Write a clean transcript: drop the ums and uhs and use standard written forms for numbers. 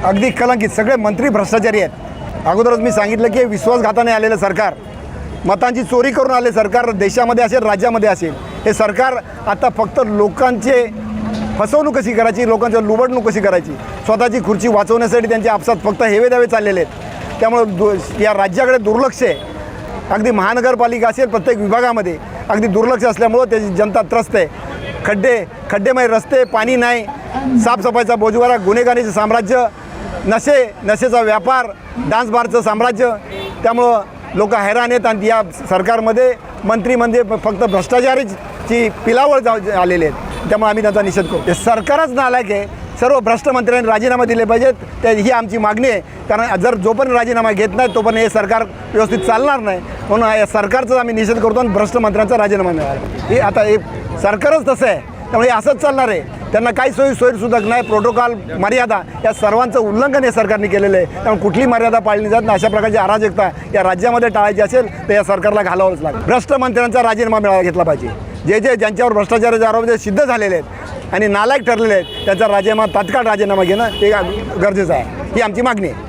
अगदी कलंकित, सगळे मंत्री भ्रष्टाचारी आहेत। अगोदरच मी सांगितलं की विश्वासघाताने आलेलं सरकार, मतांची चोरी करून आले सरकार, देशामध्ये असेल राज्यामध्ये असेल, हे सरकार आता फक्त लोकांचे फसवणूक कशी करायची, लोकांची लुबाडणूक कशी करायची, स्वतःची खुर्ची वाचवण्यासाठी त्यांच्या आपसात फक्त हेवेदावे चाललेले आहेत। त्यामुळे या राज्याकडे दुर्लक्ष आहे। अगदी महानगरपालिका असेल प्रत्येक विभागामध्ये अगदी दुर्लक्ष असल्यामुळं त्याची जनता त्रस्त आहे। खड्डेमय रस्ते, पाणी नाही, साफसफाईचा बोजवारा, गुन्हेगारीचं साम्राज्य, नशेचा व्यापार, डान्स बारचं साम्राज्य, त्यामुळं लोक हैराण आहेत। आणि या सरकारमध्ये मंत्री म्हणजे फक्त भ्रष्टाचारीची पिलावळ आलेले आहेत। त्यामुळे आम्ही त्याचा निषेध करतो। हे सरकारच नालायक आहे। सर्व भ्रष्ट मंत्र्यांनी राजीनामा दिले पाहिजेत, ही आमची मागणी आहे। कारण जर जोपर्यंत राजीनामा घेत नाही तोपर्यंत हे सरकार व्यवस्थित चालणार नाही। म्हणून या सरकारचा आम्ही निषेध करतो आणि भ्रष्ट मंत्र्यांचा राजीनामा मिळाला। हे आता हे सरकारच तसं आहे, त्यामुळे असंच चालणार आहे। त्यांना काही सोयीसुद्धा नाही, प्रोटोकॉल, मर्यादा या सर्वांचं उल्लंघन या सरकारने केलेलं आहे। त्यामुळे कुठली मर्यादा पाळली जात नाही। अशा प्रकारची अराजकता या राज्यामध्ये टाळायची असेल तर या सरकारला घालावंच लागेल। भ्रष्ट मंत्र्यांचा राजीनामा घेतला पाहिजे। ज्यांच्यावर भ्रष्टाचाराचे आरोप सिद्ध झालेले आहेत आणि नालायक ठरलेले आहेत, त्यांचा तात्काळ राजीनामा घेणं हे गरजेचं आहे। ही आमची मागणी आहे।